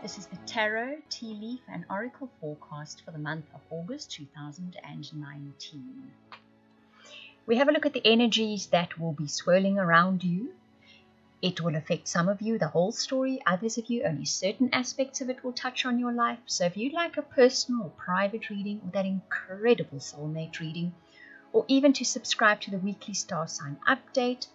This is the Tarot, Tea Leaf and Oracle forecast for the month of August 2019. We have a look at the energies that will be swirling around you. It will affect some of you, the whole story. Others of you, only certain aspects of it will touch on your life. So if you'd like a personal or private reading, or that incredible soulmate reading, or even to subscribe to the weekly star sign update,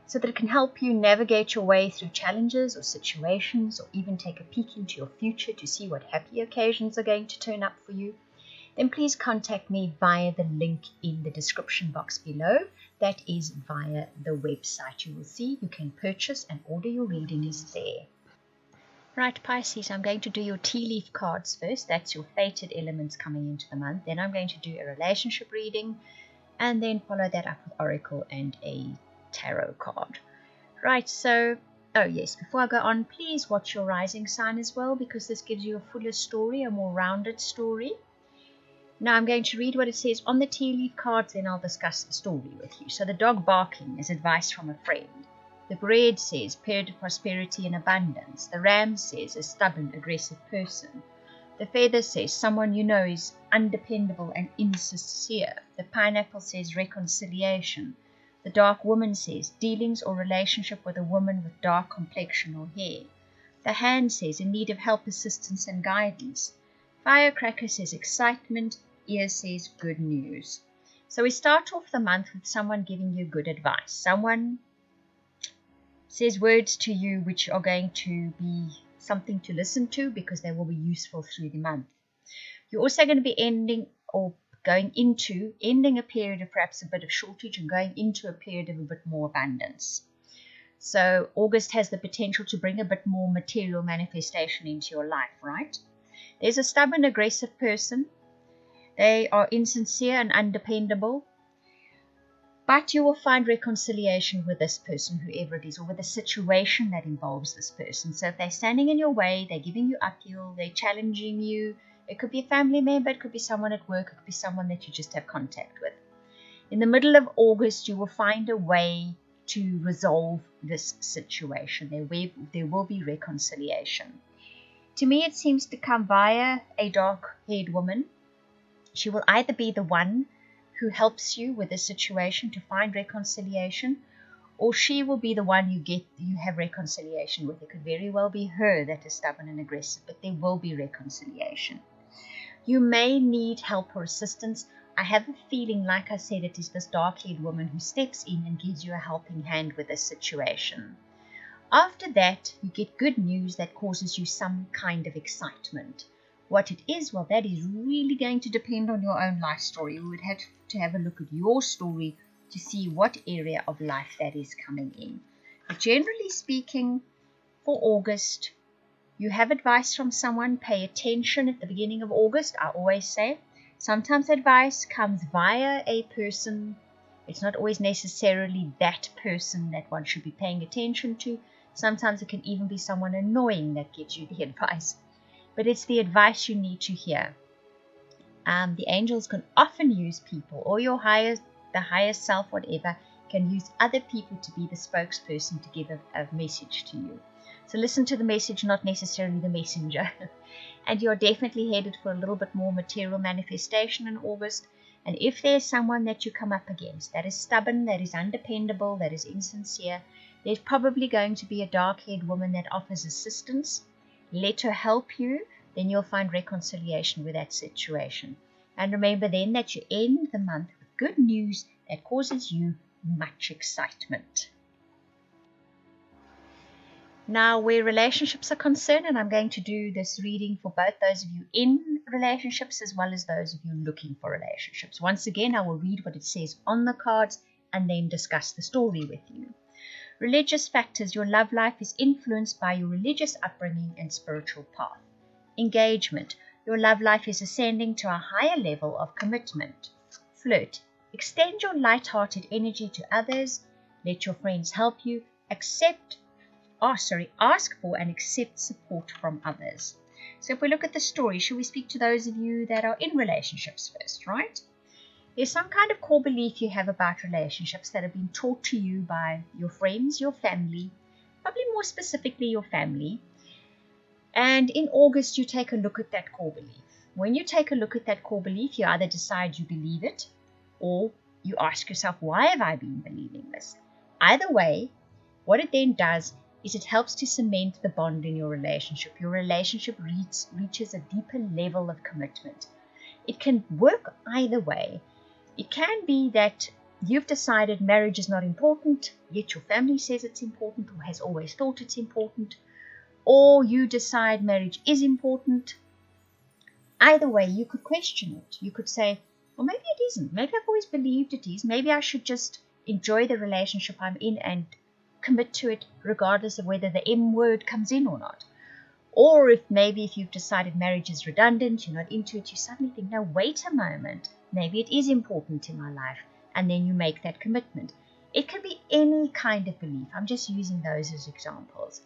so that it can help you navigate your way through challenges or situations, or even take a peek into your future to see what happy occasions are going to turn up for you, then please contact me via the link in the description box below. That is via the website. You will see you can purchase and order your readings there. Right, Pisces, I'm going to do your tea leaf cards first. That's your fated elements coming into the month. Then I'm going to do a relationship reading and then follow that up with Oracle and a tarot card. Right, so, oh yes, before I go on, please watch your rising sign as well, because this gives you a fuller story, a more rounded story. Now I'm going to read what it says on the tea leaf cards, then I'll discuss the story with you. So the dog barking is advice from a friend. The bird says period of prosperity and abundance. The ram says a stubborn, aggressive person. The feather says someone you know is undependable and insincere. The pineapple says reconciliation. The dark woman says dealings or relationship with a woman with dark complexion or hair. The hand says in need of help, assistance and guidance. Firecracker says excitement. Ear says good news. So we start off the month with someone giving you good advice. Someone says words to you which are going to be something to listen to, because they will be useful through the month. You're also going to be ending a period of perhaps a bit of shortage and going into a period of a bit more abundance. So August has the potential to bring a bit more material manifestation into your life, right? There's a stubborn, aggressive person. They are insincere and undependable. But you will find reconciliation with this person, whoever it is, or with a situation that involves this person. So if they're standing in your way, they're giving you uphill, they're challenging you. It could be a family member, it could be someone at work, it could be someone that you just have contact with. In the middle of August, you will find a way to resolve this situation. There will be reconciliation. To me, it seems to come via a dark-haired woman. She will either be the one who helps you with the situation to find reconciliation, or she will be the one you have reconciliation with. It could very well be her that is stubborn and aggressive, but there will be reconciliation. You may need help or assistance. I have a feeling, like I said, it is this dark-haired woman who steps in and gives you a helping hand with this situation. After that, you get good news that causes you some kind of excitement. What it is, well, that is really going to depend on your own life story. You would have to have a look at your story to see what area of life that is coming in. But generally speaking, for August, you have advice from someone. Pay attention at the beginning of August, I always say. Sometimes advice comes via a person. It's not always necessarily that person that one should be paying attention to. Sometimes it can even be someone annoying that gives you the advice. But it's the advice you need to hear. The angels can often use people, or the higher self, whatever, can use other people to be the spokesperson to give a message to you. So listen to the message, not necessarily the messenger. And you're definitely headed for a little bit more material manifestation in August. And if there's someone that you come up against that is stubborn, that is undependable, that is insincere, there's probably going to be a dark-haired woman that offers assistance. Let her help you, then you'll find reconciliation with that situation. And remember then that you end the month with good news that causes you much excitement. Now, where relationships are concerned, and I'm going to do this reading for both those of you in relationships as well as those of you looking for relationships. Once again, I will read what it says on the cards and then discuss the story with you. Religious factors. Your love life is influenced by your religious upbringing and spiritual path. Engagement. Your love life is ascending to a higher level of commitment. Flirt. Extend your light-hearted energy to others. Let your friends help you. Ask for and accept support from others. So if we look at the story, should we speak to those of you that are in relationships first, right? There's some kind of core belief you have about relationships that have been taught to you by your friends, your family, probably more specifically your family. And in August, you take a look at that core belief. When you take a look at that core belief, you either decide you believe it, or you ask yourself, why have I been believing this? Either way, what it then does is it helps to cement the bond in your relationship. Your relationship reaches a deeper level of commitment. It can work either way. It can be that you've decided marriage is not important, yet your family says it's important or has always thought it's important, or you decide marriage is important. Either way, you could question it. You could say, well, maybe it isn't. Maybe I've always believed it is. Maybe I should just enjoy the relationship I'm in and commit to it regardless of whether the M word comes in or not. Or if you've decided marriage is redundant, you're not into it, you suddenly think, no, wait a moment. Maybe it is important in my life. And then you make that commitment. It can be any kind of belief. I'm just using those as examples.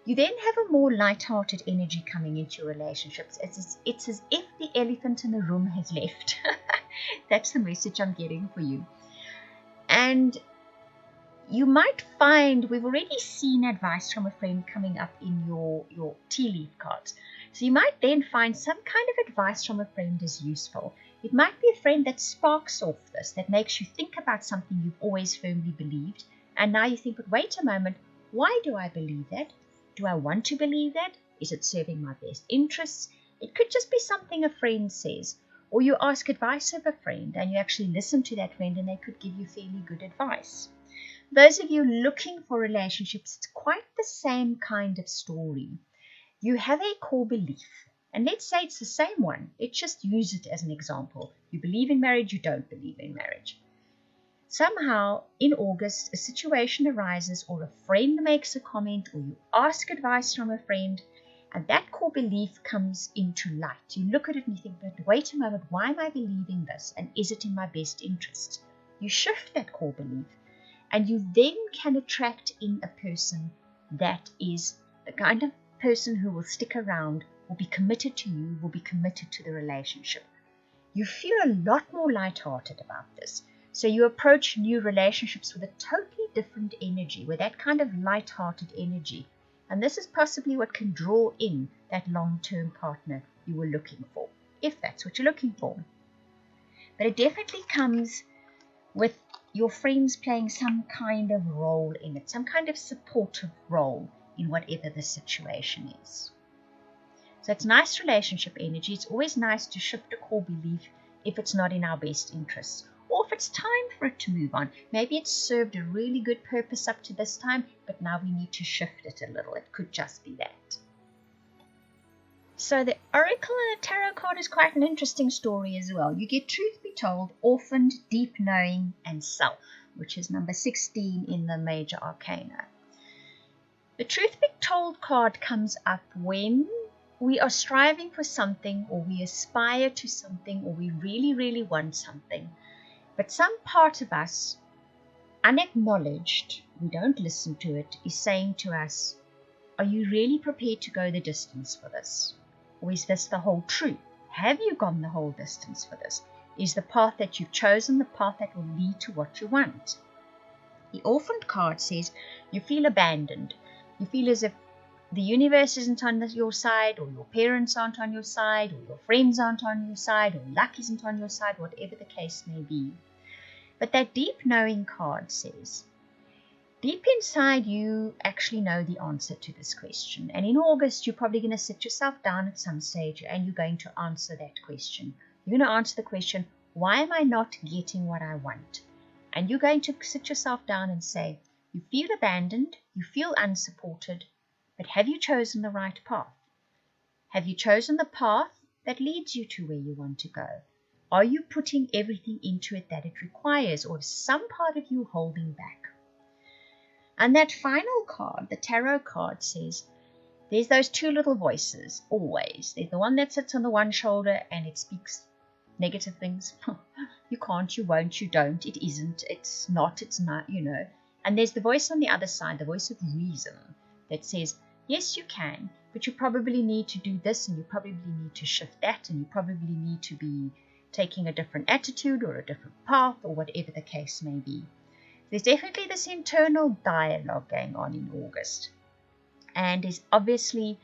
You then have a more light-hearted energy coming into your relationships. It's as if the elephant in the room has left. That's the message I'm getting for you. And you might find, we've already seen advice from a friend coming up in your tea leaf cards. So you might then find some kind of advice from a friend is useful. It might be a friend that sparks off this, that makes you think about something you've always firmly believed. And now you think, but wait a moment, why do I believe that? Do I want to believe that? Is it serving my best interests? It could just be something a friend says. Or you ask advice of a friend and you actually listen to that friend and they could give you fairly good advice. Those of you looking for relationships, it's quite the same kind of story. You have a core belief. And let's say it's the same one. Let's just use it as an example. You believe in marriage, you don't believe in marriage. Somehow, in August, a situation arises or a friend makes a comment or you ask advice from a friend and that core belief comes into light. You look at it and you think, but wait a moment, why am I believing this? And is it in my best interest? You shift that core belief and you then can attract in a person that is the kind of person who will stick around, will be committed to you, will be committed to the relationship. You feel a lot more lighthearted about this. So you approach new relationships with a totally different energy, with that kind of lighthearted energy. And this is possibly what can draw in that long-term partner you were looking for, if that's what you're looking for. But it definitely comes with your friends playing some kind of role in it, some kind of supportive role in whatever the situation is. So it's nice relationship energy. It's always nice to shift a core belief if it's not in our best interests. Or if it's time for it to move on. Maybe it's served a really good purpose up to this time, but now we need to shift it a little. It could just be that. So the Oracle and the Tarot card is quite an interesting story as well. You get Truth Be Told, Orphaned, Deep Knowing, and Self, which is number 16 in the Major Arcana. The Truth Be Told card comes up when we are striving for something, or we aspire to something, or we really, really want something. But some part of us, unacknowledged, we don't listen to it, is saying to us, are you really prepared to go the distance for this? Or is this the whole truth? Have you gone the whole distance for this? Is the path that you've chosen the path that will lead to what you want? The Orphaned card says you feel abandoned. You feel as if the universe isn't on your side, or your parents aren't on your side, or your friends aren't on your side, or luck isn't on your side, whatever the case may be. But that Deep Knowing card says, deep inside you actually know the answer to this question. And in August, you're probably going to sit yourself down at some stage and you're going to answer that question. You're going to answer the question, why am I not getting what I want? And you're going to sit yourself down and say, you feel abandoned, you feel unsupported, but have you chosen the right path? Have you chosen the path that leads you to where you want to go? Are you putting everything into it that it requires, or is some part of you holding back? And that final card, the tarot card, says there's those two little voices, always. There's the one that sits on the one shoulder and it speaks negative things. You can't, you won't, you don't, it isn't, it's not, you know. And there's the voice on the other side, the voice of reason, that says, yes, you can, but you probably need to do this, and you probably need to shift that, and you probably need to be taking a different attitude or a different path, or whatever the case may be. There's definitely this internal dialogue going on in August. And there's obviously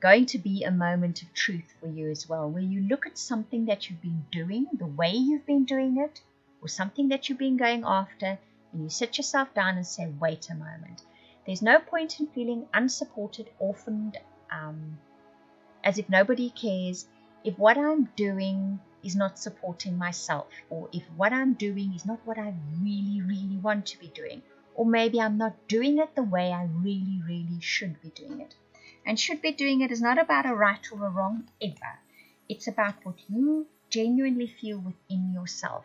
going to be a moment of truth for you as well, where you look at something that you've been doing, the way you've been doing it, or something that you've been going after, and you sit yourself down and say, wait a moment. There's no point in feeling unsupported, orphaned, as if nobody cares, if what I'm doing is not supporting myself, or if what I'm doing is not what I really, really want to be doing, or maybe I'm not doing it the way I really, really should be doing it. And should be doing it is not about a right or a wrong ever. It's about what you genuinely feel within yourself.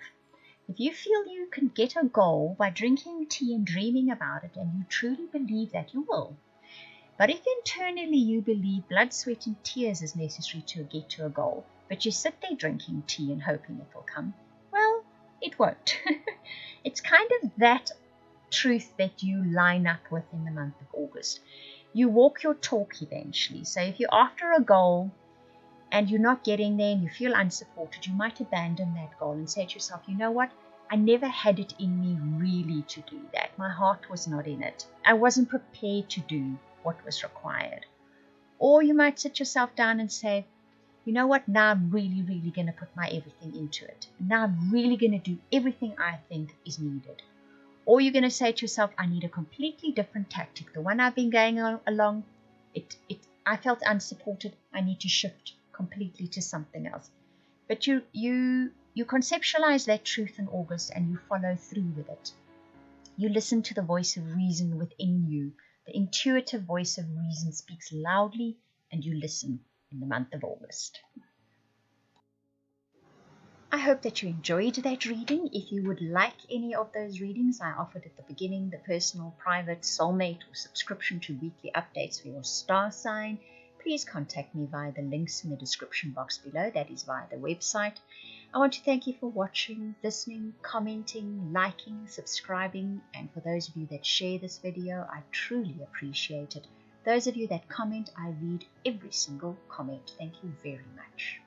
If you feel you can get a goal by drinking tea and dreaming about it, and you truly believe that, you will. But if internally you believe blood, sweat and tears is necessary to get to a goal, but you sit there drinking tea and hoping it will come, well, it won't. It's kind of that truth that you line up with in the month of August. You walk your talk eventually. So if you're after a goal and you're not getting there and you feel unsupported, you might abandon that goal and say to yourself, you know what? I never had it in me really to do that. My heart was not in it. I wasn't prepared to do what was required. Or you might sit yourself down and say, you know what? Now I'm really, really going to put my everything into it. Now I'm really going to do everything I think is needed. Or you're going to say to yourself, I need a completely different tactic. The one I've been going along, I felt unsupported. I need to shift completely to something else. But you conceptualize that truth in August and you follow through with it. You listen to the voice of reason within you. The intuitive voice of reason speaks loudly, and you listen in the month of August. I hope that you enjoyed that reading. If you would like any of those readings I offered at the beginning, the personal, private, soulmate, or subscription to weekly updates for your star sign, please contact me via the links in the description box below. That is via the website. I want to thank you for watching, listening, commenting, liking, subscribing, and for those of you that share this video, I truly appreciate it. Those of you that comment, I read every single comment. Thank you very much.